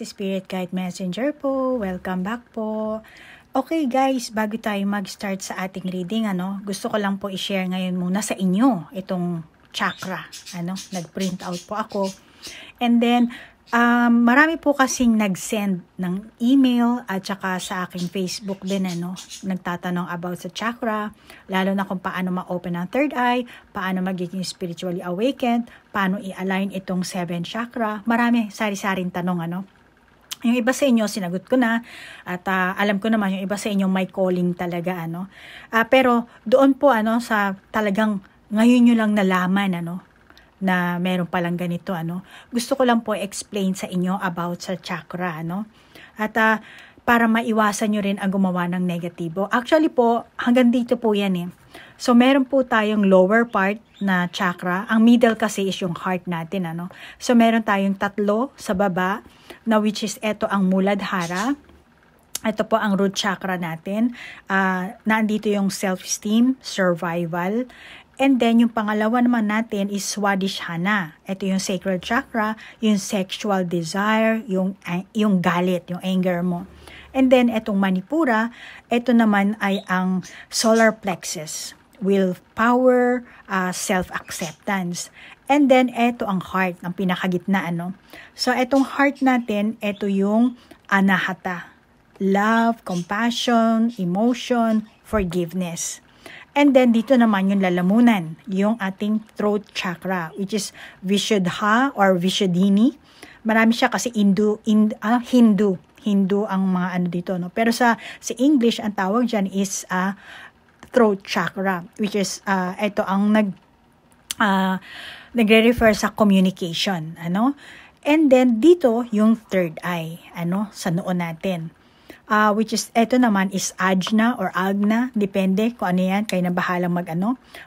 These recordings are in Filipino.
si Spirit Guide Messenger po. Welcome back po. Okay guys, bago tayo mag-start sa ating reading, gusto ko lang po i-share ngayon muna sa inyo itong chakra. Nag-print out po ako. And then, marami po kasing nag-send ng email at saka sa aking Facebook din, nagtatanong about sa chakra, lalo na kung paano ma-open ang third eye, paano magiging spiritually awakened, paano i-align itong 7 chakra. Marami, sari-saring tanong, Yung iba sa inyo, sinagot ko na, at alam ko naman, yung iba sa inyo may calling talaga, pero doon po, sa talagang ngayon nyo lang nalaman, na meron palang ganito, gusto ko lang po explain sa inyo about sa chakra, At para maiwasan nyo rin ang gumawa ng negatibo. Actually po, hanggang dito po yan So, meron po tayong lower part na chakra. Ang middle kasi is yung heart natin, So, meron tayong 3 sa baba, na which is ito ang Muladhara. Ito po ang root chakra natin. Nandito yung self-esteem, survival. And then, yung pangalawa naman natin is Swadhisthana. Ito yung sacral chakra, yung sexual desire, yung galit, yung anger mo. And then, itong Manipura, ito naman ay ang solar plexus, willpower, self-acceptance. And then, ito ang heart, ang pinakagitna, So, itong heart natin, ito yung Anahata. Love, compassion, emotion, forgiveness. And then, dito naman yung lalamunan, yung ating throat chakra, which is Vishuddha or Vishuddhini. Marami siya kasi Hindu ang mga dito, Pero sa English, ang tawag dyan is throat chakra, which is, ito ang nagre-refer sa communication, And then, dito, yung third eye, sa noo natin. Which is, ito naman is Ajna or Agna, depende kung ano yan, kayo na bahalang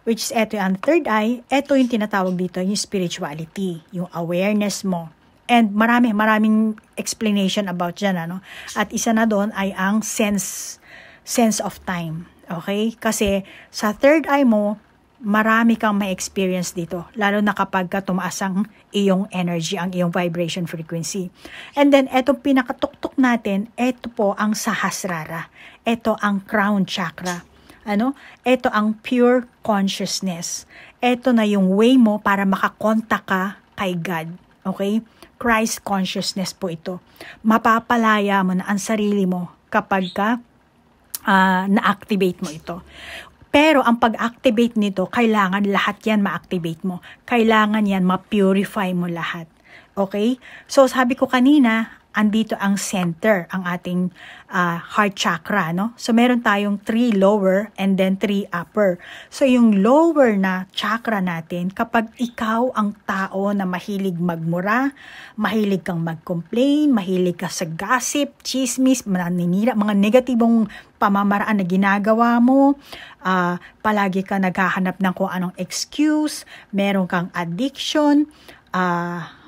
which is, ito yung third eye, ito yung tinatawag dito, yung spirituality, yung awareness mo. And maraming explanation about dyan, At isa na doon ay ang sense of time, okay? Kasi sa third eye mo, marami kang may experience dito, lalo na kapag tumaas ang iyong energy, ang iyong vibration frequency. And then, etong pinakatuktok natin, ito po ang Sahasrara. Ito ang crown chakra. Ito ang pure consciousness. Ito na yung way mo para makakontak ka kay God. Okay? Christ consciousness po ito. Mapapalaya mo na ang sarili mo kapag na-activate mo ito. Pero ang pag-activate nito, kailangan lahat yan ma-activate mo. Kailangan yan ma-purify mo lahat. Okay? So, sabi ko kanina, andito ang center, ang ating heart chakra, So, meron tayong 3 lower and then 3 upper. So, yung lower na chakra natin, kapag ikaw ang tao na mahilig magmura, mahilig kang mag-complain, mahilig ka sa gossip, chismis, maninira, mga negatibong pamamaraan na ginagawa mo, palagi ka naghahanap ng kung anong excuse, meron kang addiction,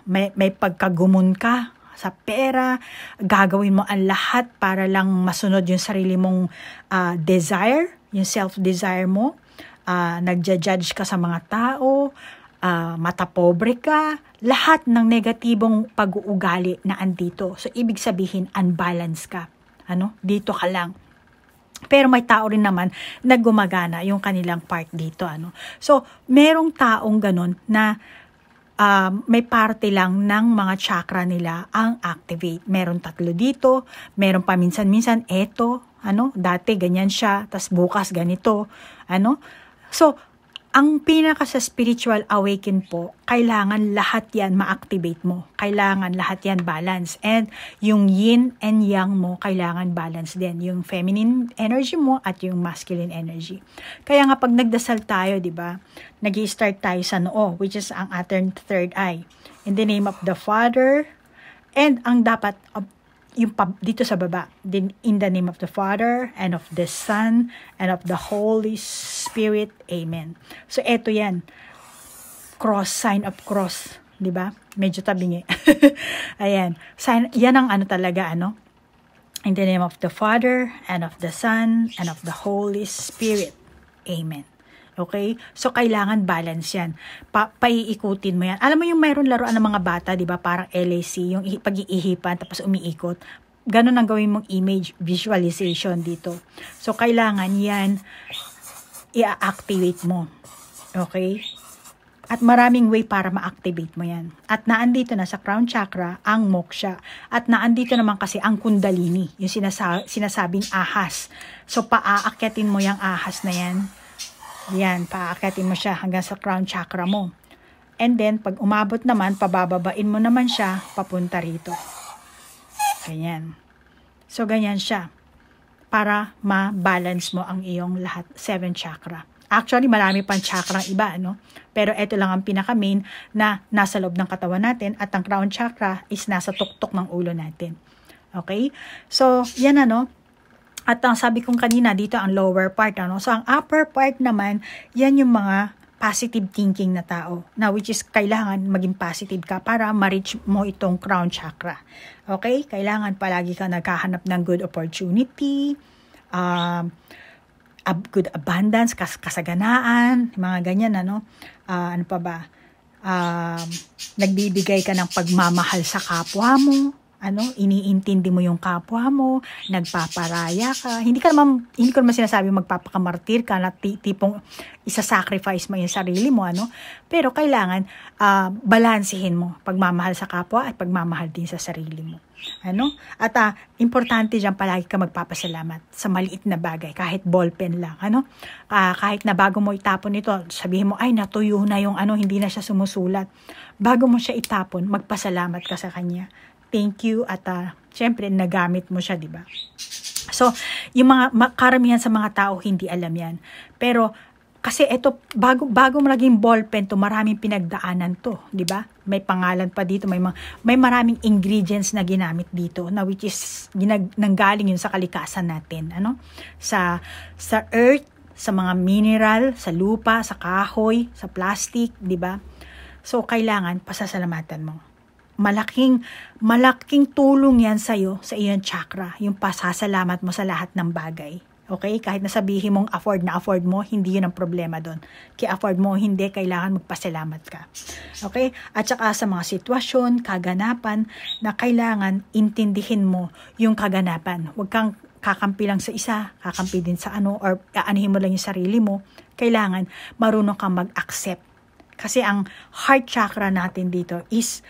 may pagkagumon ka sa pera, gagawin mo ang lahat para lang masunod yung sarili mong desire, yung self-desire mo, nagja-judge ka sa mga tao, matapobre ka, lahat ng negatibong pag-uugali na andito. So, ibig sabihin, unbalanced ka. Dito ka lang. Pero may tao rin naman na gumagana yung kanilang part dito. So, merong taong ganun na may parte lang ng mga chakra nila ang activate. Meron 3 dito, meron paminsan-minsan eto, dati ganyan siya, tas bukas ganito, So, ang pinaka sa spiritual awaken po, kailangan lahat yan ma-activate mo. Kailangan lahat yan balance. And yung yin and yang mo, kailangan balance din. Yung feminine energy mo at yung masculine energy. Kaya nga pag nagdasal tayo, di ba, nag-i-start tayo sa noo, which is ang ating third eye. In the name of the Father, and ang dapat, yung dito sa baba, din in the name of the Father, and of the Son, and of the Holy Spirit. Amen. So, eto yan. Cross, sign of cross. Diba? Medyo tabingi. Ayan. Yan ang talaga, In the name of the Father, and of the Son, and of the Holy Spirit. Amen. Okay? So, kailangan balance yan. Paiikutin mo yan. Alam mo yung mayroon laruan ng mga bata, di ba? Parang LAC, yung pag-iihipan, tapos umiikot. Ganon ang gawin mong image visualization dito. So, kailangan yan i-activate mo. Okay? At maraming way para ma-activate mo yan. At naandito na sa crown chakra ang moksha. At naandito naman kasi ang kundalini, yung sinasabing ahas. So, paaakyatin mo yung ahas na yan. Yan, paaakyatin mo siya hanggang sa crown chakra mo. And then, pag umabot naman, pabababain mo naman siya papunta rito. Ganyan. So, ganyan siya. Para ma-balance mo ang iyong lahat, 7 chakra. Actually, marami pang chakra iba, no? Pero ito lang ang pinaka-main na nasa loob ng katawan natin at ang crown chakra is nasa tuktok ng ulo natin. Okay? So, yan ano. At ang sabi kong kanina, dito ang lower part, ano? So, ang upper part naman, yan yung mga positive thinking na tao. Na which is, kailangan maging positive ka para ma-reach mo itong crown chakra. Okay? Kailangan palagi ka naghahanap ng good opportunity, good abundance, kasaganaan, mga ganyan, ano? Ano pa ba? Nagbibigay ka ng pagmamahal sa kapwa mo, ano? Iniintindi mo yung kapwa mo, nagpaparaya ka. Hindi ko naman sinasabi magpapakamartir ka na tipong isa-sacrifice mo yung sarili mo, ano? Pero kailangan balansehin mo pagmamahal sa kapwa at pagmamahal din sa sarili mo. Ano? At importante diyan palagi ka magpapasalamat sa maliit na bagay, kahit ballpen lang, ano? Kahit na bago mo itapon ito, sabihin mo ay natuyo na yung ano, hindi na siya sumusulat. Bago mo siya itapon, magpasalamat ka sa kanya. Thank you at syempre nagamit mo siya, di ba? So, yung mga karamihan sa mga tao hindi alam 'yan. Pero kasi ito, bago mo naging ballpen to, maraming pinagdaanan to, di ba? May pangalan pa dito, may maraming ingredients na ginamit dito, na which is nanggaling yun sa kalikasan natin, ano? Sa earth, sa mga mineral, sa lupa, sa kahoy, sa plastic, di ba? So, kailangan pasasalamatan mo. Malaking tulong yan sa'yo, sa iyong chakra, yung pasasalamat mo sa lahat ng bagay. Okay? Kahit nasabihin mong afford mo, hindi yun ang problema doon. Kaya afford mo, hindi, kailangan magpasalamat ka. Okay? At saka sa mga sitwasyon, kaganapan, na kailangan intindihin mo yung kaganapan. Huwag kang kakampi lang sa isa, kakampi din sa ano, or aanihin mo lang yung sarili mo. Kailangan marunong kang mag-accept. Kasi ang heart chakra natin dito is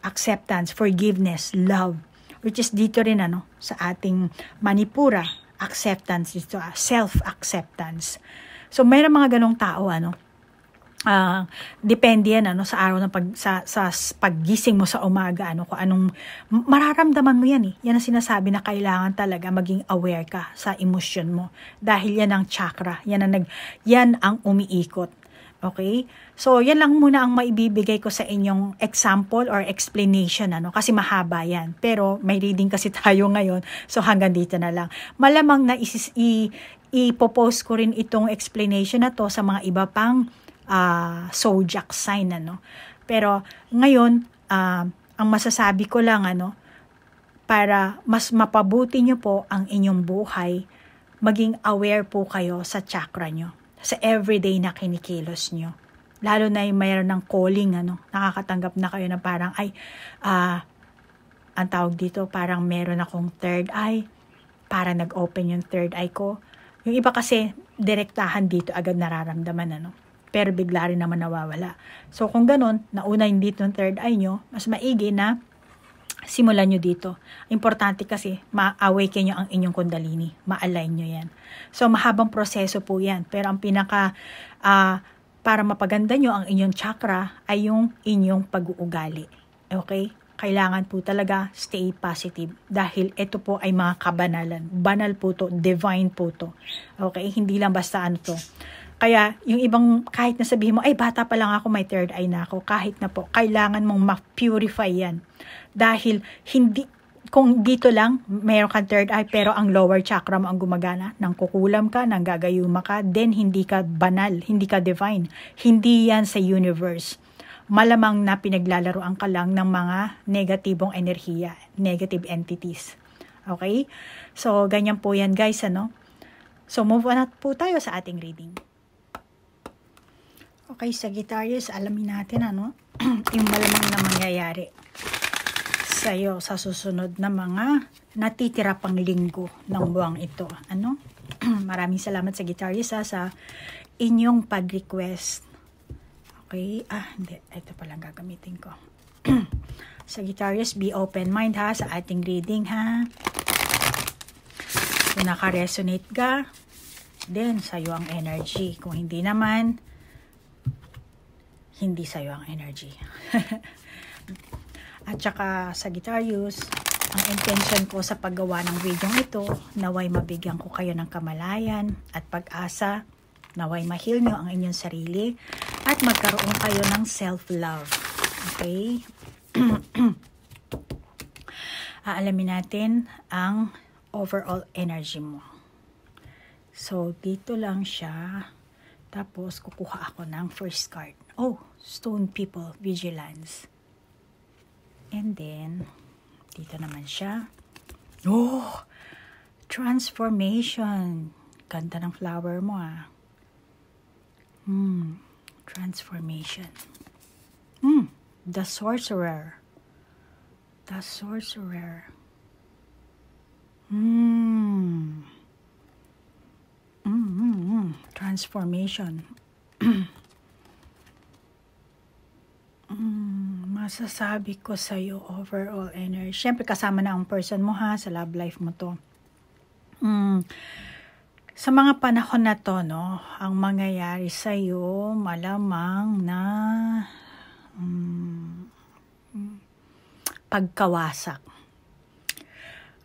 acceptance, forgiveness, love. Which is dito rin ano, sa ating Manipura, acceptance, dito, self-acceptance. So, mayroon mga ganong tao, ano, depende yan, ano, sa araw ng sa paggising mo sa umaga, ano, kung anong, mararamdaman mo yan, Yan ang sinasabi na kailangan talaga maging aware ka sa emosyon mo. Dahil yan ang chakra, yan ang umiikot. Okay? So, yan lang muna ang maibibigay ko sa inyong example or explanation, ano? Kasi mahaba yan. Pero, may reading kasi tayo ngayon. So, hanggang dito na lang. Malamang na ipopost ko rin itong explanation na to sa mga iba pang zodiac sign, ano? Pero, ngayon, ang masasabi ko lang, ano, para mas mapabuti nyo po ang inyong buhay, maging aware po kayo sa chakra nyo. Sa everyday na kinikilos nyo. Lalo na yung mayroon ng calling, ano, nakakatanggap na kayo na parang, ang tawag dito, parang meron akong third eye, para nag-open yung third eye ko. Yung iba kasi, direktahan dito, agad nararamdaman, ano, pero bigla rin naman nawawala. So, kung ganun, nauna yung dito yung third eye nyo, mas maigi na simulan nyo dito. Importante kasi, ma-awaken nyo ang inyong kundalini. Ma-align nyo yan. So, mahabang proseso po yan. Pero ang para mapaganda nyo ang inyong chakra, ay yung inyong pag-uugali. Okay? Kailangan po talaga stay positive. Dahil ito po ay mga kabanalan. Banal po to. Divine po to. Okay? Hindi lang basta ano to. Kaya, yung ibang, kahit na sabihin mo, ay, bata pa lang ako, may third eye na ako. Kahit na po, kailangan mong ma-purify yan. Dahil, kung dito lang, mayroon kang third eye, pero ang lower chakra mo ang gumagana, nang kukulam ka, nang gagayuma ka, then hindi ka banal, hindi ka divine. Hindi yan sa universe. Malamang na pinaglalaroan ka lang ng mga negatibong enerhiya, negative entities. Okay? So, ganyan po yan guys, ano? So, move on na po tayo sa ating reading. Okay, Sagittarius, alamin natin yung malamang na mangyayari sa'yo sa susunod na mga natitira pang linggo ng buwang ito. Maraming salamat, Sagittarius, sa inyong pag-request. Okay, hindi. Ito palang gagamitin ko. Sagittarius, be open mind sa ating reading Kung naka-resonate ka, then sa'yo ang energy. Kung hindi naman, hindi sa'yo ang energy. At saka, Sagittarius, ang intention ko sa paggawa ng video ito, naway mabigyan ko kayo ng kamalayan at pag-asa, naway ma-heal nyo ang inyong sarili, at magkaroon kayo ng self-love. Okay? Aalamin natin ang overall energy mo. So, dito lang siya. Tapos, kukuha ako ng first card. Oh, Stone People, Vigilance. And then, dito naman siya. Oh, Transformation. Ganda ng flower mo Transformation. The Sorcerer. The Sorcerer. Transformation. Masasabi ko sa'yo overall energy. Siyempre kasama na ang person mo sa love life mo to. Sa mga panahon na to, ang mangyayari sa'yo, malamang na pagkawasak.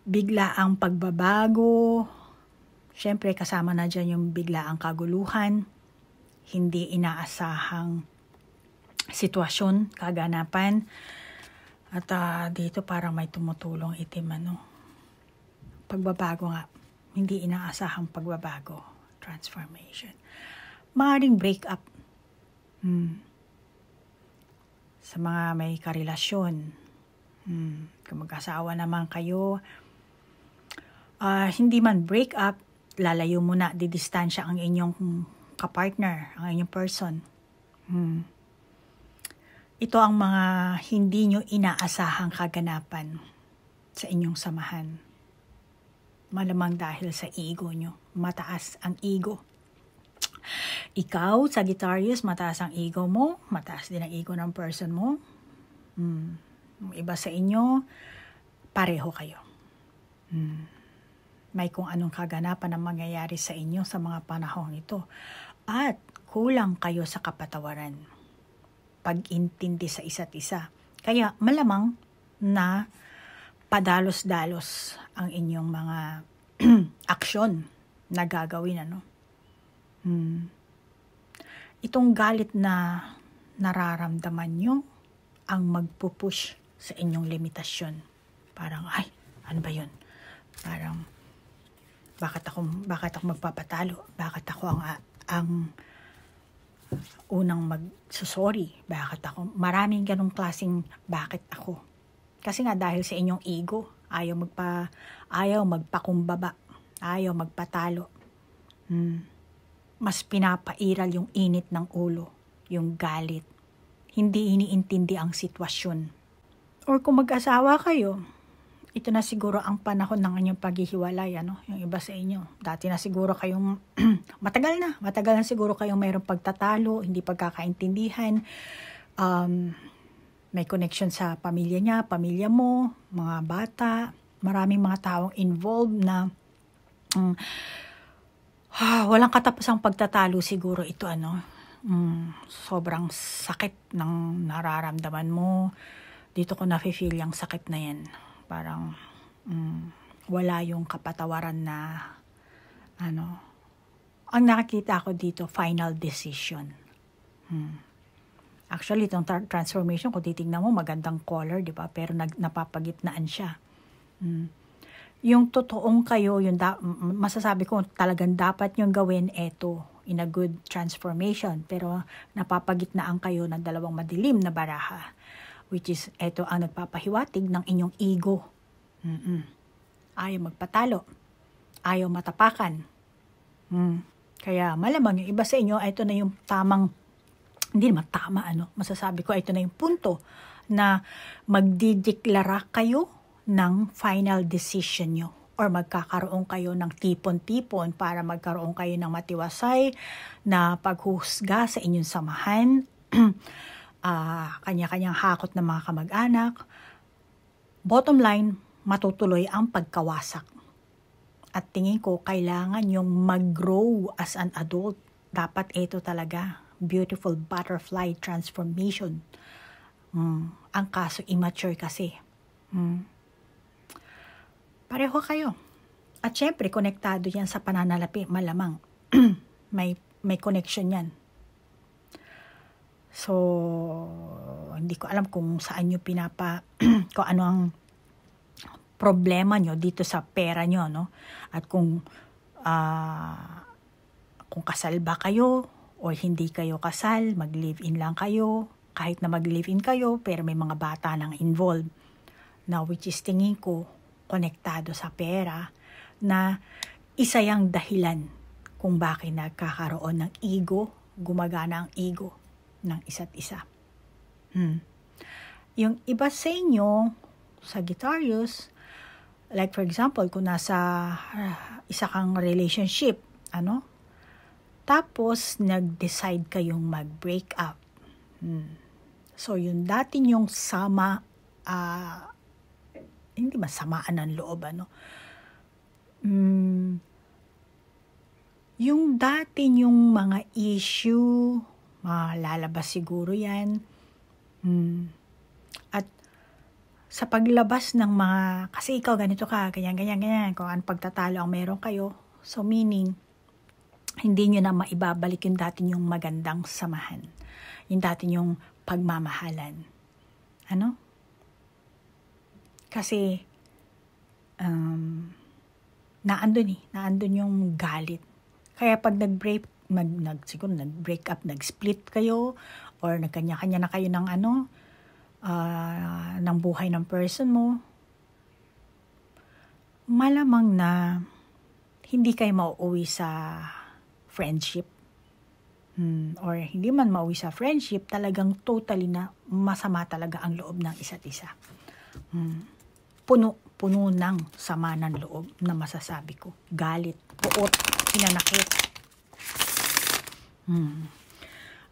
Bigla ang pagbabago. Siyempre, kasama na dyan yung bigla ang kaguluhan. Hindi inaasahang sitwasyon, kaganapan. At dito parang may tumutulong itim, Pagbabago nga. Hindi inaasahang pagbabago. Transformation. Maaaring break up. Sa mga may karelasyon. Kung mag-asawa naman kayo, hindi man break up, lalayo muna, didistansya ang inyong kapartner, ang inyong person. Ito ang mga hindi nyo inaasahang kaganapan sa inyong samahan. Malamang dahil sa ego nyo. Mataas ang ego. Ikaw, Sagittarius, mataas ang ego mo. Mataas din ang ego ng person mo. Iba sa inyo, pareho kayo. May kung anong kaganapan ang mangyayari sa inyo sa mga panahong ito. At kulang kayo sa kapatawaran. Pag-intindi sa isa't isa. Kaya malamang na padalos-dalos ang inyong mga aksyon na gagawin. Itong galit na nararamdaman nyo ang magpupush sa inyong limitasyon. Parang, ano ba yun? Parang, bakit ako magpapatalo? Bakit ako ang unang magsusorry? Bakit ako? Maraming ganong klaseng bakit ako. Kasi nga dahil sa inyong ego, ayaw magpakumbaba, ayaw magpatalo. Mas pinapairal yung init ng ulo, yung galit. Hindi iniintindi ang sitwasyon. Or kung mag-asawa kayo, ito na siguro ang panahon ng inyong paghihiwalay, yung iba sa inyo. Dati na siguro kayong, matagal na siguro kayong mayroong pagtatalo, hindi pagkakaintindihan, may connection sa pamilya niya, pamilya mo, mga bata, maraming mga taong involved na walang katapusang pagtatalo siguro ito, sobrang sakit ng nararamdaman mo. Dito ko nafe-feel yung sakit na yan. Parang wala yung kapatawaran na ang nakikita ko dito, final decision. Actually, itong transformation, kung titignan mo, magandang color, di ba? Pero napapagitnaan siya. Yung totoong kayo, masasabi ko talagang dapat yung gawin eto, in a good transformation. Pero napapagitnaan kayo ng dalawang madilim na baraha. Which is, eto ang nagpapahiwatig ng inyong ego. Ayaw magpatalo. Ayaw matapakan. Kaya malamang yung iba sa inyo, ito na yung tamang, hindi naman tama, masasabi ko, ito na yung punto na magdideklara kayo ng final decision nyo or magkakaroon kayo ng tipon-tipon para magkaroon kayo ng matiwasay na paghusga sa inyong samahan, kanya-kanyang hakot ng mga kamag-anak. Bottom line, matutuloy ang pagkawasak. At tingin ko, kailangan yung mag-grow as an adult. Dapat ito talaga, beautiful butterfly transformation. Ang kaso, immature kasi. Pareho kayo. At syempre, konektado yan sa pananalapi, malamang. may connection yan. So, hindi ko alam kung saan nyo kung ano ang problema nyo dito sa pera nyo, no? At kung kasal ba kayo o hindi kayo kasal, mag-live-in lang kayo, kahit na mag-live-in kayo, pero may mga bata nang involved. Now, which is tingin ko, konektado sa pera, na isa yang dahilan kung bakit nagkakaroon ng ego, gumagana ang ego ng isa't isa. Yung iba sa inyo, Sagittarius, like for example, kung nasa isa kang relationship, tapos nag-decide kayong mag-break up. So, yung dati nyong hindi masamaan ng loob, yung dati nyong mga issue, lalabas siguro yan. At sa paglabas ng mga, kasi ikaw ganito ka, ganyan, kung anong pagtatalo ang meron kayo. So, meaning, hindi nyo na maibabalik yung dati nyong magandang samahan. Yung dati nyong pagmamahalan. Kasi, naandun yung galit. Kaya pag nag-break up, nag-split kayo, or nagkanya-kanya na kayo ng ng buhay ng person mo, malamang na hindi kayo mauuwi sa friendship. Or hindi man mauwi sa friendship, talagang totally na masama talaga ang loob ng isa't isa. Puno ng sama ng loob na masasabi ko. Galit, puot, hinanakit.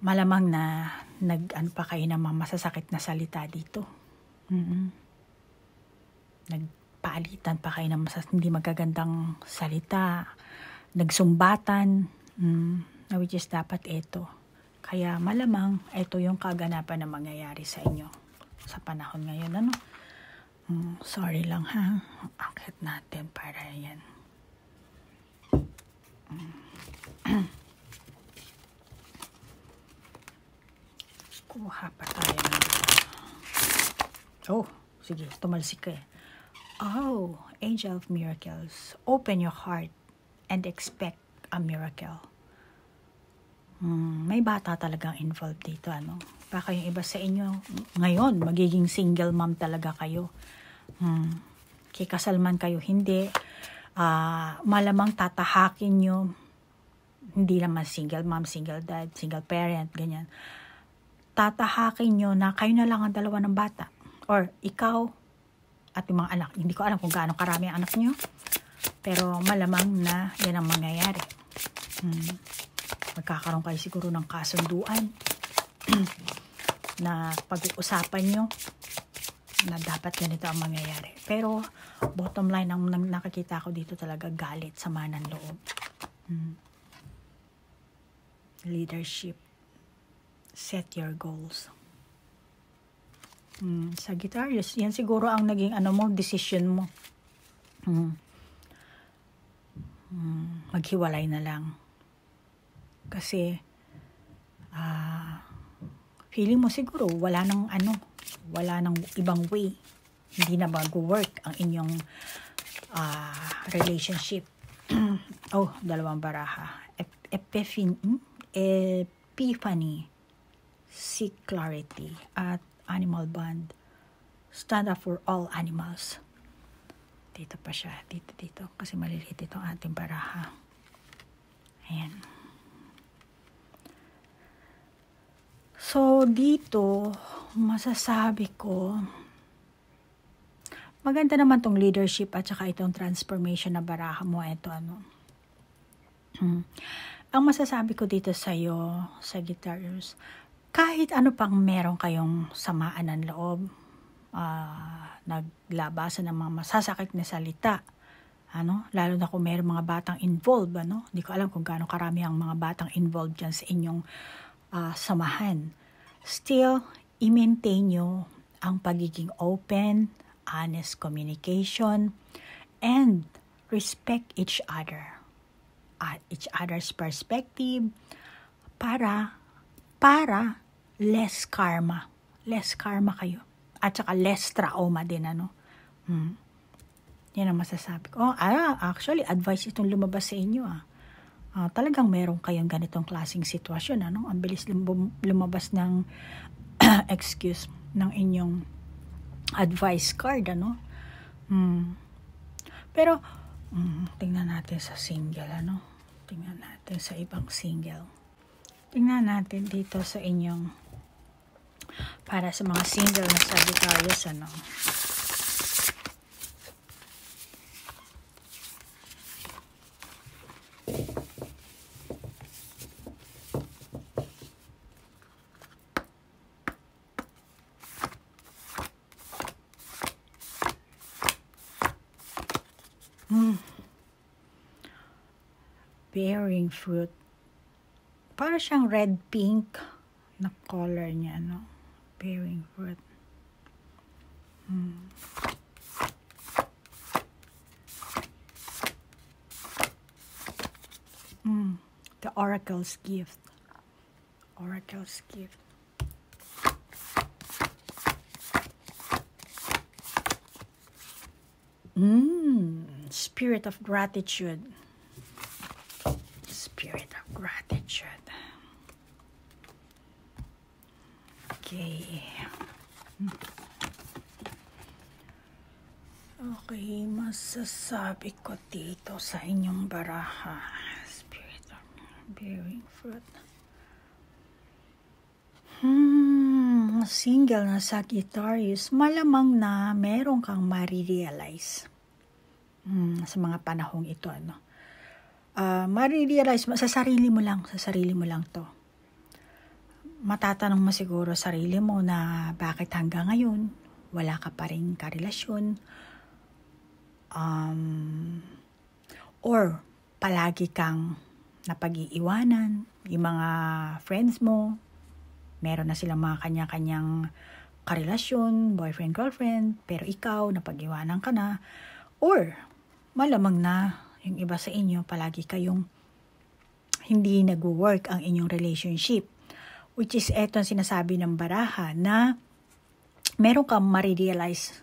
Malamang na pa kayo ng mga masasakit na salita dito. Nagpaalitan pa kayo ng hindi magagandang salita. Nagsumbatan. Which is dapat ito. Kaya malamang ito yung kaganapan na mangyayari sa inyo sa panahon ngayon. Sorry lang ha. Akit natin para yan. Kuha pa tayo ng sige, tumalsik ka eh. Angel of Miracles. Open your heart and expect a miracle. May bata talagang involved dito, Baka yung iba sa inyo, ngayon, magiging single mom talaga kayo. Kikasal man kayo, hindi. Malamang tatahakin nyo, hindi naman single mom, single dad, single parent, ganyan. Tatahakin nyo na kayo na lang ang dalawa ng bata. Or ikaw at yung mga anak. Hindi ko alam kung gaano karami ang anak nyo. Pero malamang na yan ang mangyayari. Magkakaroon kayo siguro ng kasunduan na pag-uusapan nyo na dapat ganito ang mangyayari. Pero bottom line, ang nakikita ko dito talaga galit, sama ng loob. Leadership. Set your goals. Sagittarius, yan siguro ang naging decision mo. Maghiwalay na lang. Kasi feeling mo siguro wala nang ibang way. Hindi na mag-work ang inyong relationship. Dalawang baraha. Epiphany, seek clarity, at animal bond. Stand up for all animals. Dito pa siya. Dito. Kasi maliliit itong ating baraha. Ayan. So, dito, masasabi ko, maganda naman tong leadership at saka itong transformation na baraha mo. Ito, Ang masasabi ko dito sa'yo, Sagittarius, kahit ano pang meron kayong samaan ng loob, naglabasan ng mga masasakit na salita, lalo na kung mayroong mga batang involved, Hindi ko alam kung gaano karami ang mga batang involved dyan sa inyong samahan. Still, i-maintain nyo ang pagiging open, honest communication, and respect each other at each other's perspective para less karma kayo at saka less trauma din yan ang masasabi ko. Actually advice itong lumabas sa inyo talagang meron kayong ganitong klaseng sitwasyon ang bilis lumabas ng excuse ng inyong advice card pero tingnan natin sa single tingnan natin sa ibang single, tingnan natin dito sa inyong para sa mga single na Sagittarius bearing fruit. Para siyang red-pink na color niya, bearing fruit. The Oracle's gift. Oracle's gift. Spirit of gratitude. Spirit of gratitude. Okay. Okay, masasabi ko dito sa inyong baraha. Spirit of bearing fruit. Single na Sagittarius, malamang na meron kang marirealize sa mga panahong ito, marirealize sa sarili mo lang to. Matatanong mo siguro sarili mo na bakit hanggang ngayon wala ka pa ring karelasyon, or palagi kang napag-iiwanan, yung mga friends mo meron na silang mga kanya-kanyang karelasyon, boyfriend, girlfriend, pero ikaw napag-iwanan ka na, or malamang na yung iba sa inyo, palagi kayong hindi nag-work ang inyong relationship. Which is eto ang sinasabi ng baraha na meron kang marirealize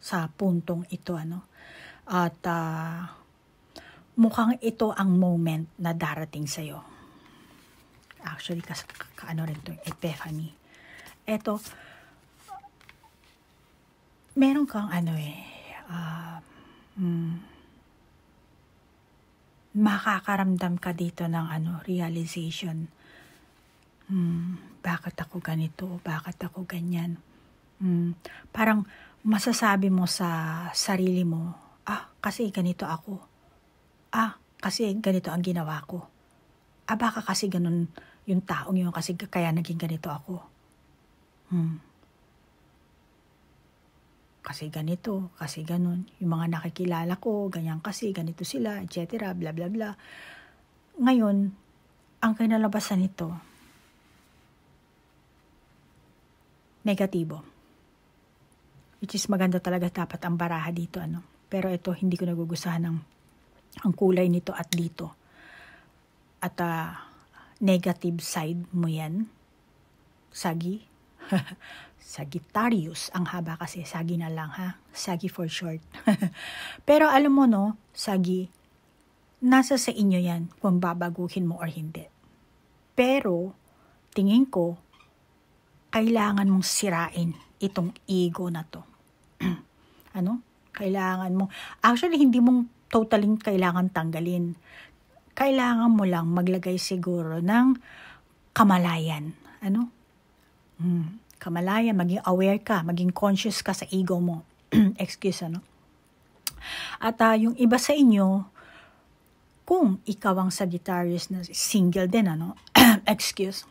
sa puntong ito. At mukhang ito ang moment na darating sa'yo. Actually, rin itong epiphany. Eto, meron kang makakaramdam ka dito ng realization. Bakit ako ganito? Bakit ako ganyan? Parang masasabi mo sa sarili mo, kasi ganito ako. Kasi ganito ang ginawa ko. Baka kasi ganun yung taong yun, kasi kaya naging ganito ako. Kasi ganito, kasi ganun. Yung mga nakikilala ko, ganyan kasi, ganito sila, etc. Bla bla bla. Ngayon, ang kinalabasan nito, negatibo. Which is maganda talaga dapat ang baraha dito. Pero ito, hindi ko nagugustuhan ang kulay nito at dito. At negative side mo yan. Sagi. Sagittarius. Ang haba kasi, Sagi na lang Sagi for short. Pero alam mo Sagi, nasa sa inyo yan kung babaguhin mo or hindi. Pero, tingin ko, kailangan mong sirain itong ego na to. Kailangan mo, actually hindi mong totally kailangan tanggalin. Kailangan mo lang maglagay siguro ng kamalayan. Ano? Kamalayan, maging aware ka, maging conscious ka sa ego mo. Excuse, ano? At yung iba sa inyo, kung ikaw ang Sagittarius na single din, ano? Excuse.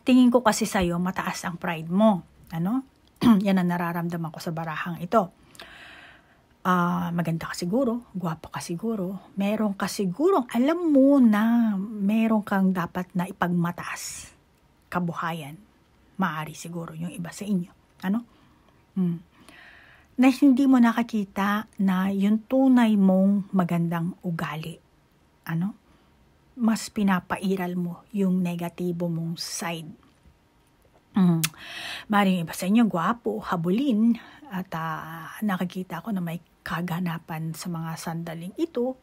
Tingin ko kasi sa'yo, mataas ang pride mo. Ano? Yan ang nararamdaman ko sa barahang ito. Maganda ka siguro, gwapo ka siguro, meron ka siguro, alam mo na meron kang dapat na ipagmataas kabuhayan. Maari siguro yung iba sa inyo. Ano? Na hindi mo nakakita na yung tunay mong magandang ugali. Ano? Mas pinapairal mo yung negatibo mong side. Maring iba sa inyo, gwapo, habulin, at nakikita ko na may kaganapan sa mga sandaling ito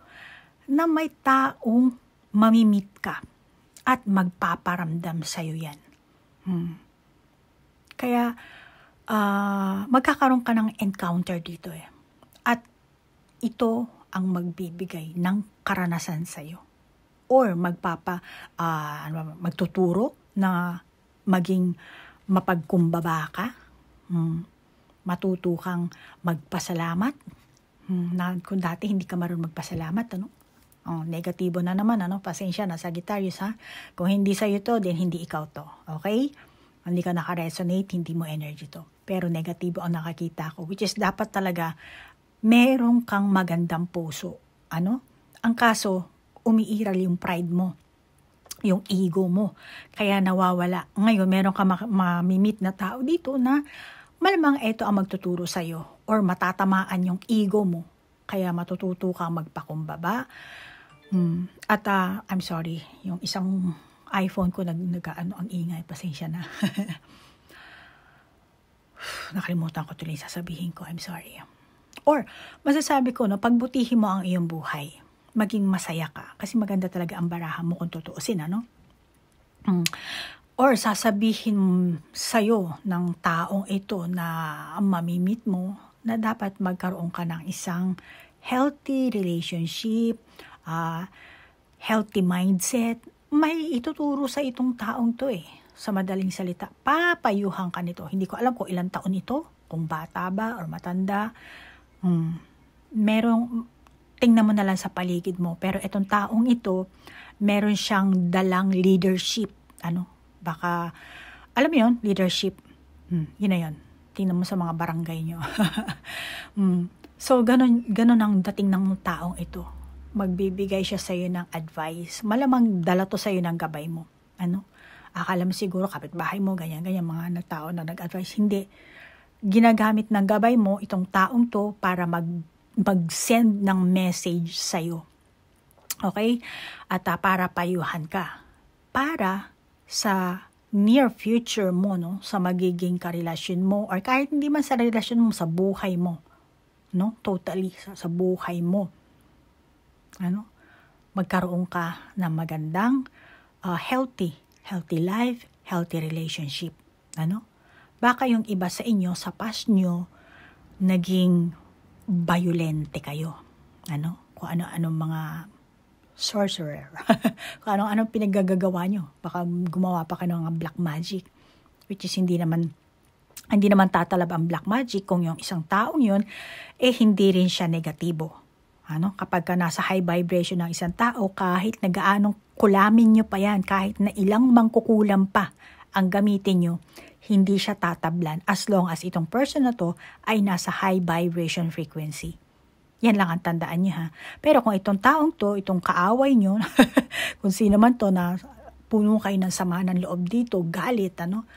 na may taong mamimit ka at magpaparamdam sa'yo yan. Kaya magkakaroon ka ng encounter dito eh. At ito ang magbibigay ng karanasan sa'yo. Or magtuturo na maging mapagkumbaba ka. Matuto kang magpasalamat. Kung dati hindi ka marunong magpasalamat, ano? Negatibo na naman, ano? Pasensya na, Sagittarius, ha? Kung hindi sa'yo to, then hindi ikaw to. Okay? Hindi ka naka-resonate, hindi mo energy to. Pero negatibo ang nakakita ko, which is dapat talaga merong kang magandang puso. Ano? Ang kaso, umiiral yung pride mo, yung ego mo. Kaya nawawala. Ngayon, meron ka mamimit na tao dito na malamang ito ang magtuturo sa'yo or matatamaan yung ego mo. Kaya matututo kang magpakumbaba. At I'm sorry, yung isang iPhone ko ang ingay. Pasensya na. Nakalimutan ko tuloy sasabihin ko. I'm sorry. Or masasabi ko, no, pagbutihin mo ang iyong buhay. Maging masaya ka. Kasi maganda talaga ang barahan mo kung tutuusin, ano? Or sasabihin sa'yo ng taong ito na mamimit mo na dapat magkaroon ka ng isang healthy relationship, healthy mindset. May ituturo sa itong taong to eh. Sa madaling salita, papayuhan ka nito. Hindi ko alam kung ilang taon ito, kung bata ba or matanda. Tingnan mo na lang sa paligid mo. Pero itong taong ito, meron siyang dalang leadership. Ano? Baka, alam mo yun, leadership. Yun na yun. Tingnan mo sa mga barangay nyo. So, ganun ang dating ng taong ito. Magbibigay siya sa'yo ng advice. Malamang dala to sa'yo ng gabay mo. Ano? Akala mo siguro, kapitbahay mo, ganyan-ganyan, mga tao na nag-advise. Hindi. Ginagamit ng gabay mo itong taong to para mag-send ng message sa'yo. Okay? At para payuhan ka. Para sa near future mo, no? Sa magiging karelasyon mo, or kahit hindi man sa relasyon mo, sa buhay mo. No? Totally, sa buhay mo. Ano? Magkaroon ka ng magandang, healthy life, healthy relationship. Ano? Baka yung iba sa inyo, sa past nyo, naging violente kayo. Ano? Kung ano-anong mga sorcerer. Kung anong pinaggagawa nyo. Baka gumawa pa ka ng black magic. Which is hindi naman tatalab ang black magic kung yung isang taong yun, hindi rin siya negatibo. Ano? Kapag ka nasa high vibration ng isang tao, kahit na gaanong kulamin nyo pa yan, kahit na ilang mangkukulam pa ang gamitin nyo, hindi siya tatablan as long as itong person na to ay nasa high vibration frequency. Yan lang ang tandaan niyo ha. Pero kung itong taong to, itong kaaway nyo, kung sino man to na puno kayo ng sama ng loob dito, galit, ano,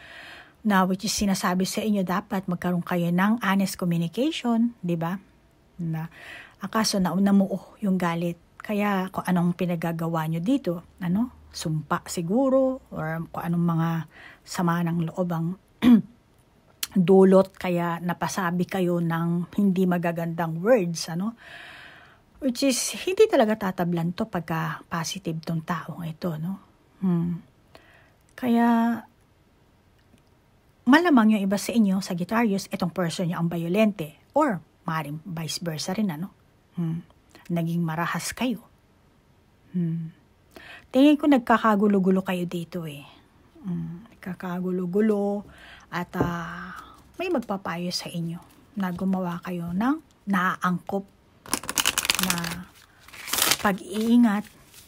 na which is sinasabi sa inyo dapat magkaroon kayo ng honest communication, di ba? Na akaso namuo yung galit. Kaya kung anong pinagagawa nyo dito, ano, sumpa siguro, or kung anong mga sama ng loob ang dulot kaya napasabi kayo ng hindi magagandang words, ano? Which is, hindi talaga tatablan to pagka positive tong taong ito, no? Kaya, malamang yung iba sa inyo, Sagittarius, itong person nyo ang violente. Or, maaaring vice versa rin, ano? Naging marahas kayo. Tingin ko nagkakagulo-gulo kayo dito eh. Nagkakagulo-gulo at may magpapayo sa inyo na gumawa kayo ng naaangkop na pag-iingat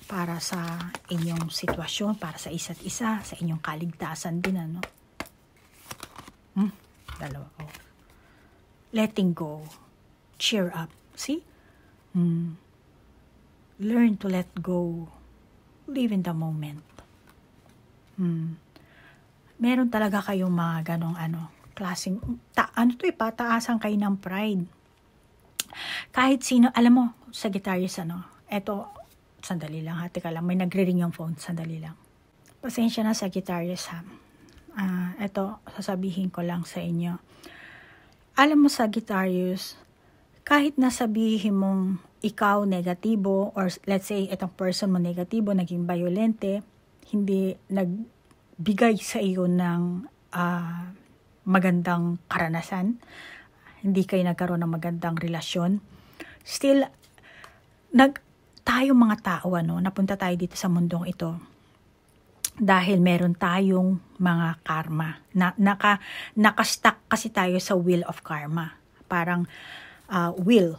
para sa inyong sitwasyon, para sa isa't isa, sa inyong kaligtasan din, ano? Dalawa. Letting go. Cheer up. See? Learn to let go. Live in the moment. Meron talaga kayong mga ganong klaseng, pataasan kayo ng pride. Kahit sino, alam mo, Sagittarius, eto, sandali lang, teka lang, may nagre-ring yung phone, sandali lang. Pasensya na, Sagittarius, ha. Eto, sasabihin ko lang sa inyo. Alam mo, Sagittarius, kahit nasabihin mong ikaw negatibo, or let's say, itong person mo negatibo, naging violente, hindi nagbigay sa iyo ng magandang karanasan, hindi kayo nagkaroon ng magandang relasyon, still, tayong mga tao, napunta tayo dito sa mundong ito dahil meron tayong mga karma. Nakastuck kasi tayo sa wheel of karma. Parang wheel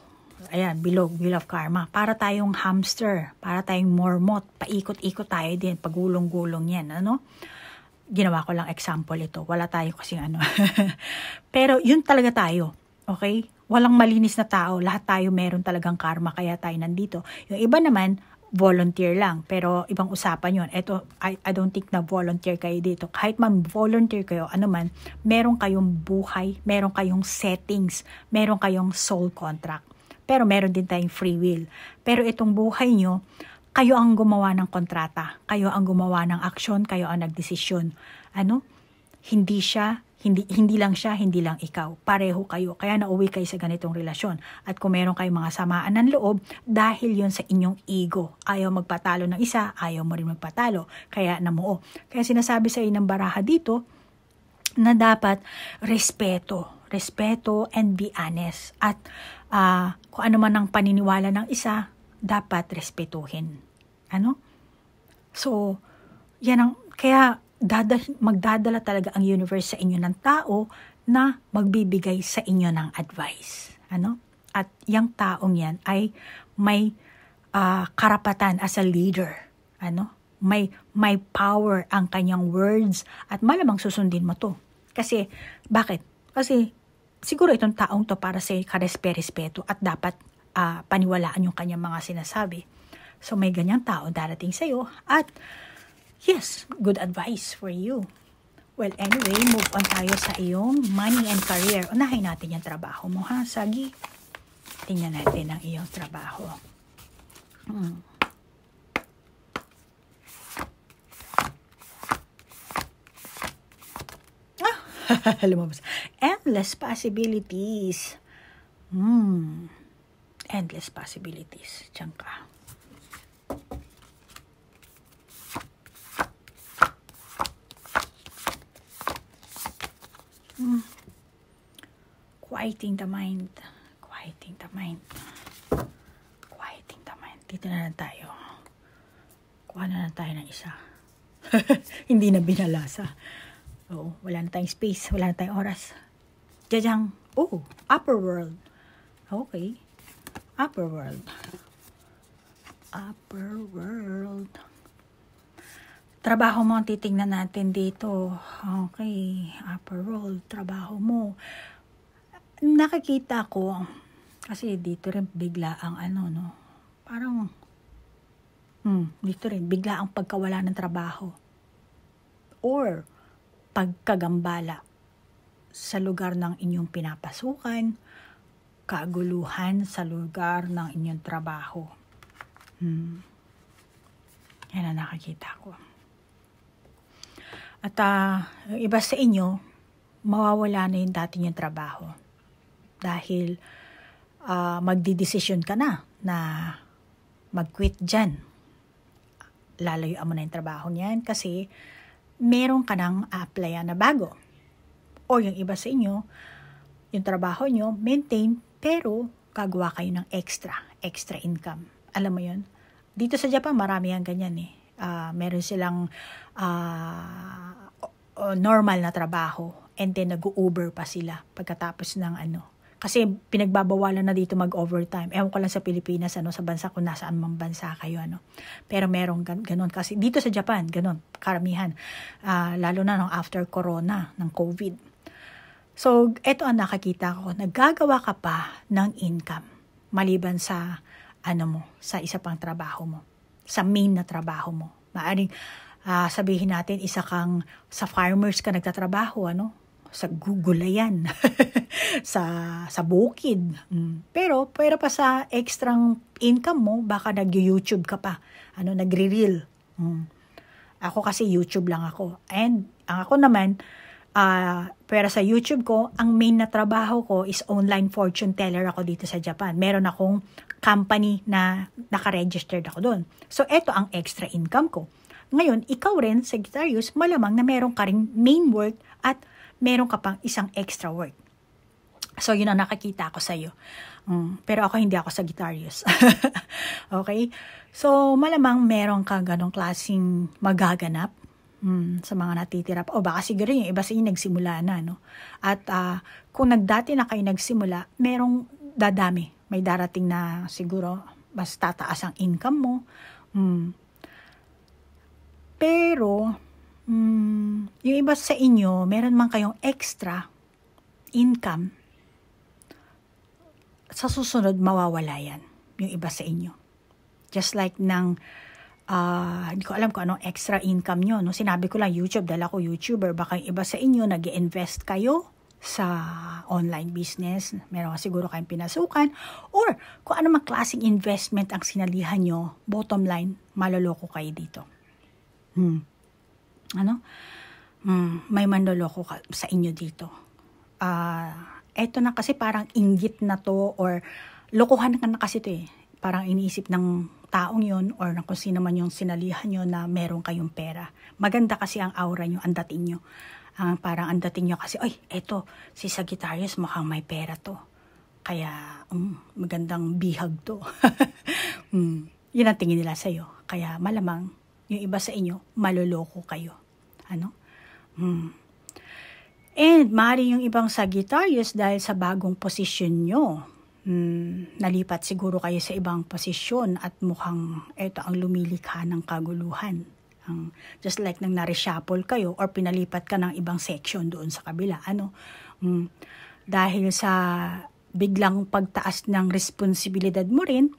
of karma. Para tayong hamster, para tayong mormot, paikot-ikot tayo din, pagulong-gulong yan, Ginawa ko lang example ito. Wala tayo kasing Pero yun talaga tayo, okay? Walang malinis na tao. Lahat tayo meron talagang karma, kaya tayo nandito. Yung iba naman, volunteer lang. Pero ibang usapan yun. Ito, I don't think na volunteer kayo dito. Kahit man volunteer kayo, meron kayong buhay, meron kayong settings, meron kayong soul contract. Pero meron din tayong free will. Pero itong buhay nyo, kayo ang gumawa ng kontrata. Kayo ang gumawa ng aksyon, kayo ang nagdesisyon. Hindi lang siya, hindi lang ikaw. Pareho kayo. Kaya nauwi kayo sa ganitong relasyon. At kung meron kayong mga samaan ng loob, dahil yun sa inyong ego. Ayaw magpatalo ng isa, ayaw mo rin magpatalo. Kaya namuo. Kaya sinasabi sa inyo ng baraha dito, na dapat respeto. Respeto and be honest. At kung ano man ang paniniwala ng isa, dapat respetuhin. So, yan ang, kaya, magdadala talaga ang universe sa inyo ng tao na magbibigay sa inyo ng advice. At yung taong yan ay may karapatan as a leader. May power ang kanyang words at malamang susundin mo to. Kasi, bakit? Kasi, siguro itong taong to para sa karespeto at dapat paniwalaan yung kanyang mga sinasabi. So, may ganyang tao darating sa'yo at yes, good advice for you. Well, anyway, move on tayo sa iyong money and career. Unahin natin yung trabaho mo, ha, Sagi? Tingnan natin ang iyong trabaho. Lumabas. Endless possibilities. Endless possibilities. Diyan ka. Quieting the mind. Quieting the mind. Quieting the mind. Dito na lang tayo. Kuha na lang tayo ng isa. Hindi na binalasa. Oo, wala na tayong space. Wala na tayong oras. Jajang. Oh, upper world. Okay. Upper world. Upper world. Trabaho mo ang titingnan natin dito. Okay. Upper world. Trabaho mo. Nakikita ko, kasi dito rin bigla ang parang, dito rin, bigla ang pagkawala ng trabaho. Or, pagkagambala sa lugar ng inyong pinapasukan, kaguluhan sa lugar ng inyong trabaho. Yan ang nakikita ko. At yung iba sa inyo, mawawala na yung dati yung trabaho. Dahil magdidesisyon ka na mag-quit dyan. Lalayuan mo na yung trabaho niyan kasi meron ka nang a-applyan na bago. O yung iba sa inyo, yung trabaho nyo, maintain, pero gagawa kayo ng extra income. Alam mo yun? Dito sa Japan, marami ang ganyan eh. Meron silang normal na trabaho and then nag-Uber pa sila pagkatapos ng Kasi pinagbabawalan na dito mag-overtime. Ewan ko lang sa Pilipinas, sa bansa kung nasaan mang bansa kayo, Pero merong ganun. Kasi dito sa Japan, ganun, karamihan. Lalo na nung after corona, ng COVID. So, eto ang nakakita ko. Naggagawa ka pa ng income. Maliban sa, sa isa pang trabaho mo. Sa main na trabaho mo. Maaring, sabihin natin, isa kang, sa farmers ka nagtatrabaho, sa gugulayan, sa bukid. Pero pa sa extrang income mo, baka nag-YouTube ka pa. Nagre-reel. Ako kasi YouTube lang ako. And ang ako naman, pero sa YouTube ko, ang main na trabaho ko is online fortune teller ako dito sa Japan. Meron akong company na naka-registered ako doon. So, eto ang extra income ko. Ngayon, ikaw rin, Sagittarius, malamang na meron ka ring main work at meron ka pang isang extra work. So, yun ang nakakita ko sa iyo. Pero ako, hindi ako Sagittarius. Okay? So, malamang meron ka ganong klaseng magaganap sa mga natitira. O baka siguro yung iba sa inyo nagsimula na, At kung dati na kayo nagsimula, merong dadami. May darating na siguro mas tataas ang income mo. Pero, yung iba sa inyo, meron man kayong extra income, sa susunod mawawala yan, yung iba sa inyo. Just like hindi ko alam kung anong extra income nyo. Sinabi ko lang YouTube, dahil ako YouTuber, baka yung iba sa inyo, nag-invest kayo sa online business, meron siguro kayong pinasukan, or kung ano mang klaseng investment ang sinalihan nyo, bottom line, maloloko kayo dito. May manloloko sa inyo dito. Eto na kasi parang inggit na to or lokohan ka na kasi to eh. Parang iniisip ng taong yon or ng kung sino man yung sinalihan nyo na meron kayong pera. Maganda kasi ang aura nyo, ang dating nyo. Parang ang dating nyo kasi, eto, si Sagittarius mukhang may pera to. Kaya, magandang bihag to. Yun ang tingin nila sa'yo. Kaya malamang, yung iba sa inyo, maloloko kayo. And maaari yung ibang Sagittarius dahil sa bagong posisyon nyo. Nalipat siguro kayo sa ibang posisyon at mukhang ito ang lumilikha ng kaguluhan. Just like nang na-reshuffle kayo or pinalipat ka ng ibang section doon sa kabila. Dahil sa biglang pagtaas ng responsibilidad mo rin,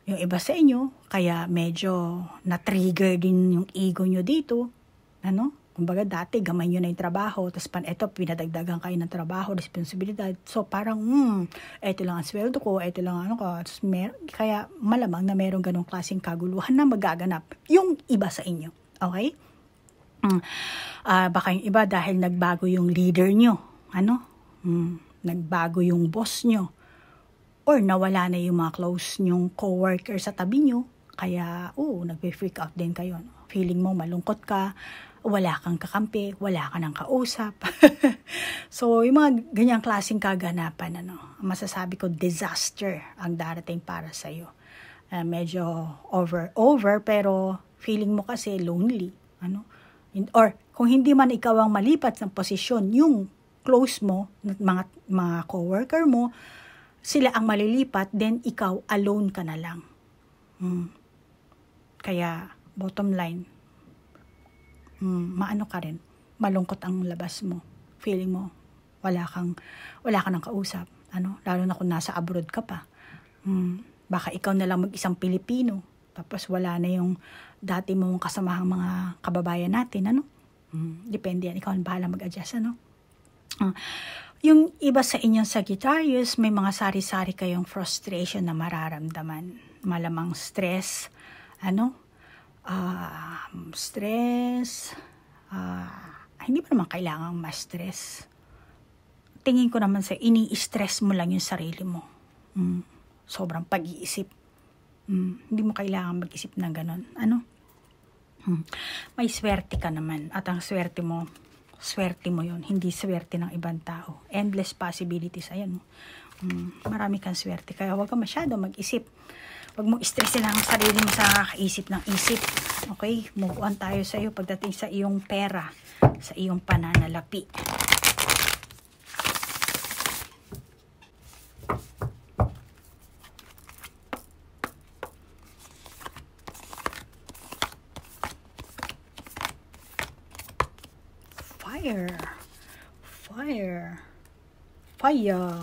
yung iba sa inyo, kaya medyo na-trigger din yung ego nyo dito. Kumbaga dati, gamay nyo na yung trabaho, tapos eto, pinadagdagan kayo ng trabaho, responsibilidad. So parang, eto lang ang sweldo ko, eto lang kaya malamang na merong ganong klaseng kaguluhan na magaganap yung iba sa inyo. Okay? Baka yung iba dahil nagbago yung leader nyo. Nagbago yung boss nyo. Or nawala na yung mga close nyong co-worker sa tabi nyo. Kaya, nagpe-freak out din kayo. Feeling mo malungkot ka, wala kang kakampi, wala ka ng kausap. So, yung mga ganyang klaseng kaganapan, masasabi ko, disaster ang darating para sa'yo. Medyo over, pero feeling mo kasi lonely. Or, kung hindi man ikaw ang malipat ng posisyon, yung close mo, mga co-worker mo, sila ang malilipat, then ikaw, alone ka na lang. Kaya, bottom line, maano ka rin, malungkot ang labas mo. Feeling mo, wala ka ng kausap. Lalo na kung nasa abroad ka pa. Baka ikaw na lang mag-isang Pilipino. Tapos wala na yung dati mong kasamahang mga kababayan natin. Depende yan. Ikaw ang bahala mag-adjust. Yung iba sa inyong Sagittarius, may mga sari-sari kayong frustration na mararamdaman. Malamang stress, hindi mo naman kailangang ma-stress. Tingin ko naman sa ini-stress mo lang yung sarili mo. Sobrang pag-iisip. Hindi mo kailangan mag-isip ng ganon. May swerte ka naman. At ang swerte mo yun. Hindi swerte ng ibang tao. Endless possibilities. Ayan. Marami kang swerte. Kaya huwag ka masyado mag-isip. Huwag mong stressin ang sarili mo sa kakaisip ng isip. Okay? Move on tayo sa iyo pagdating sa iyong pera, sa iyong pananalapi. Fire. Fire. Fire.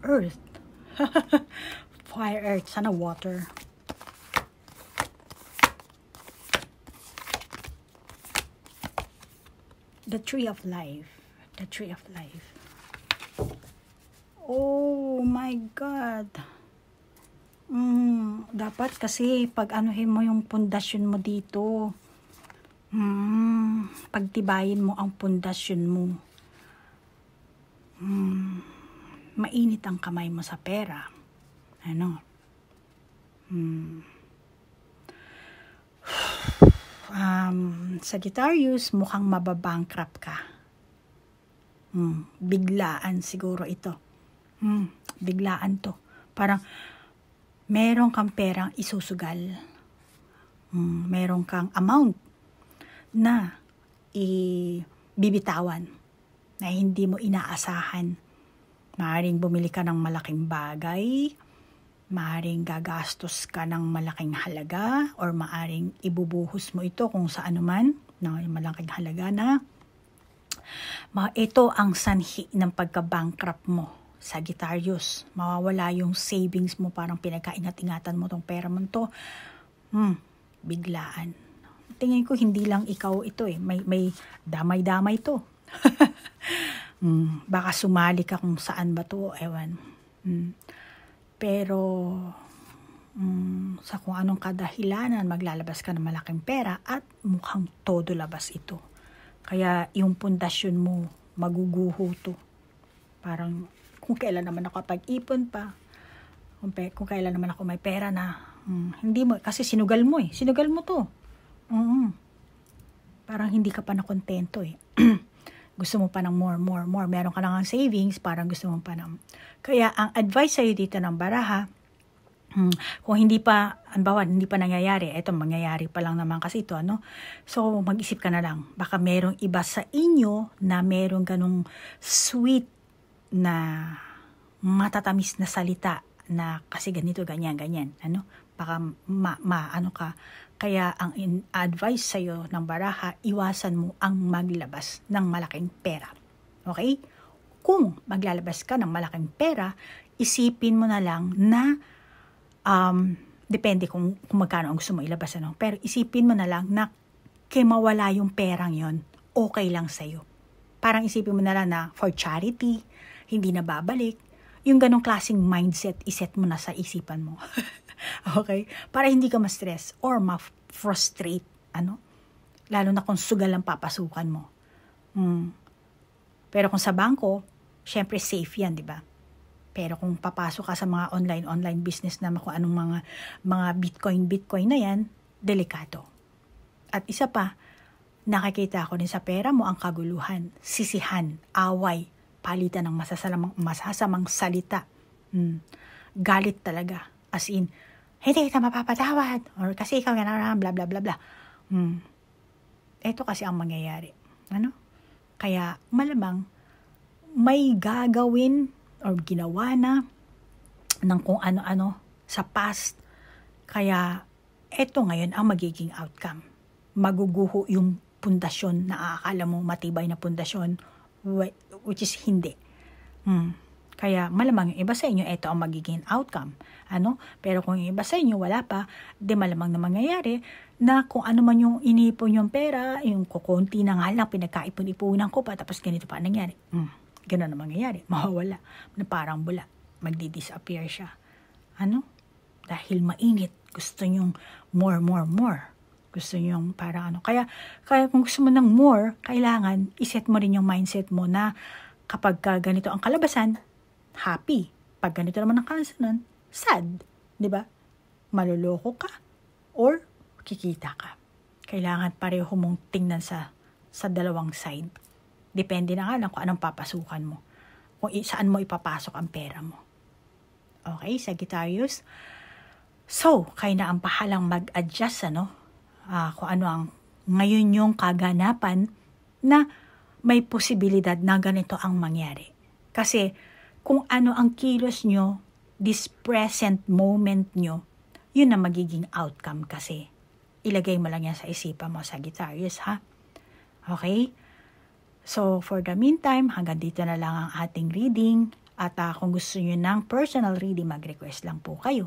Earth. Fire, earth. Sana water. The tree of life. The tree of life. Oh my God. Dapat kasi pag anuhin mo yung pundasyon mo dito. Pagtibayin mo ang pundasyon mo. Mainit ang kamay mo sa pera. Ano? Sagittarius, mukhang mababankrupt ka. Biglaan siguro ito. Biglaan to. Parang meron kang perang isusugal. Meron kang amount na ibibitawan na hindi mo inaasahan. Maaaring bumili ka ng malaking bagay, maaaring gagastos ka ng malaking halaga, or maaaring ibubuhos mo ito kung saan man, ng malaking halaga na. Ito ang sanhi ng pagka-bankrupt mo, Sagittarius. Mawawala yung savings mo, parang pinagkaingat-ingatan mo tong pera mo to. Biglaan. Tingin ko hindi lang ikaw ito may damay-damay to. Baka sumali ka kung saan ba to, ewan. Pero sa kung anong kadahilanan maglalabas ka ng malaking pera at mukhang todo labas ito. Kaya yung pundasyon mo maguguho to. Parang kung kailan naman ako pag-ipon pa, kung kailan naman ako may pera na, hindi mo, kasi sinugal mo sinugal mo to. Parang hindi ka pa nakontento gusto mo pa ng more. Meron ka lang ang savings, parang gusto mo pa ng. Kaya ang advice sa'yo dito ng baraha, kung hindi pa, hindi pa nangyayari, eto mangyayari pa lang naman kasi ito, ano? So, mag-isip ka na lang. Baka merong iba sa inyo na merong ganong sweet na matatamis na salita na kasi ganito, ganyan, ano? Baka ano ka. Kaya ang advice sa'yo ng baraha, iwasan mo ang maglabas ng malaking pera. Okay? Kung maglalabas ka ng malaking pera, isipin mo na lang na, depende kung magkano ang gusto mo ilabas. Ano? Pero isipin mo na lang na kaya mawala yung perang yon, okay lang sa'yo. Parang isipin mo na lang na for charity, hindi na babalik. Yung ganong klaseng mindset, iset mo na sa isipan mo. Okay? Para hindi ka ma-stress or ma-frustrate. Ano? Lalo na kung sugal ang papasukan mo. Pero kung sa bangko, syempre safe yan, di ba? Pero kung papasok ka sa mga online business na kung anong mga Bitcoin na yan, delikado. At isa pa, nakikita ko din sa pera mo ang kaguluhan, sisihan, away, palitan ng masasamang salita. Galit talaga. As in, hindi kita mapapatawad. Or kasi ikaw yan, bla bla bla bla. Ito kasi ang mangyayari. Ano? Kaya malamang may gagawin or ginawa na ng kung ano-ano sa past. Kaya ito ngayon ang magiging outcome. Maguguho yung pundasyon na akala mo matibay na pundasyon, which is hindi. Kaya malamang yung iba sa inyo, ito ang magiging outcome. Ano? Pero kung yung iba sa inyo, wala pa, di malamang na mangyayari na kung ano man yung inipon yung pera, yung kukunti na nga lang, pinagkaipon-ipunan ko pa, tapos ganito pa nangyari. Ganun na mangyayari. Mawawala. Na parang bula. Magdi-disappear siya. Ano? Dahil mainit. Gusto nyong more. Gusto nyong parang ano. Kaya kung gusto mo ng more, kailangan iset mo rin yung mindset mo na kapag ganito ang kalabasan, happy. Pag ganito naman ang kalabasan, sad. Diba? Maluloko ka or kikita ka. Kailangan pareho mong tingnan sa dalawang side. Depende na nga lang kung anong papasukan mo. kung saan mo ipapasok ang pera mo. Okay, Sagittarius? So, kayo na ang pahalang mag-adjust, kung ano ang ngayon yung kaganapan na may posibilidad na ganito ang mangyari. Kasi, kung ano ang kilos nyo, this present moment nyo, yun ang magiging outcome kasi. Ilagay mo lang yan sa isipan mo, Sagittarius, ha? Okay? So, for the meantime, hanggang dito na lang ang ating reading. At kung gusto nyo ng personal reading, mag-request lang po kayo.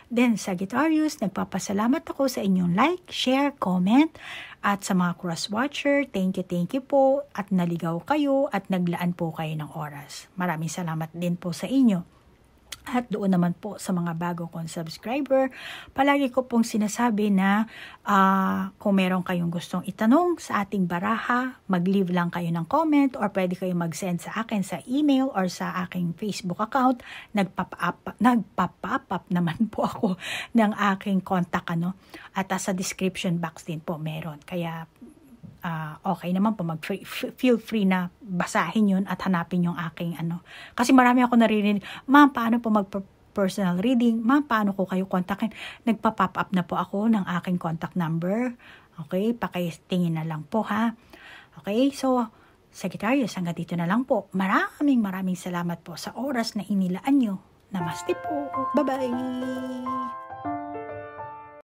Then, Sagittarius, nagpapasalamat ako sa inyong like, share, comment. At sa mga cross-watcher, thank you po. At naligaw kayo at naglaan po kayo ng oras. Maraming salamat din po sa inyo. At doon naman po sa mga bago kong subscriber, palagi ko pong sinasabi na kung meron kayong gustong itanong sa ating baraha, mag-leave lang kayo ng comment or pwede kayo mag-send sa akin sa email or sa aking Facebook account. Nagpapa-up naman po ako ng aking contact. At sa description box din po meron. Kaya okay naman po, feel free na basahin yun at hanapin yung aking Kasi marami ako naririnig, ma'am, paano po mag-personal reading? Ma'am, paano ko kayo kontakin? Nagpa-pop up na po ako ng aking contact number. Okay, pakitingin na lang po, ha? Okay, so, Sagittarius, hanggang dito na lang po. Maraming salamat po sa oras na inilaan nyo. Namaste po. Bye-bye!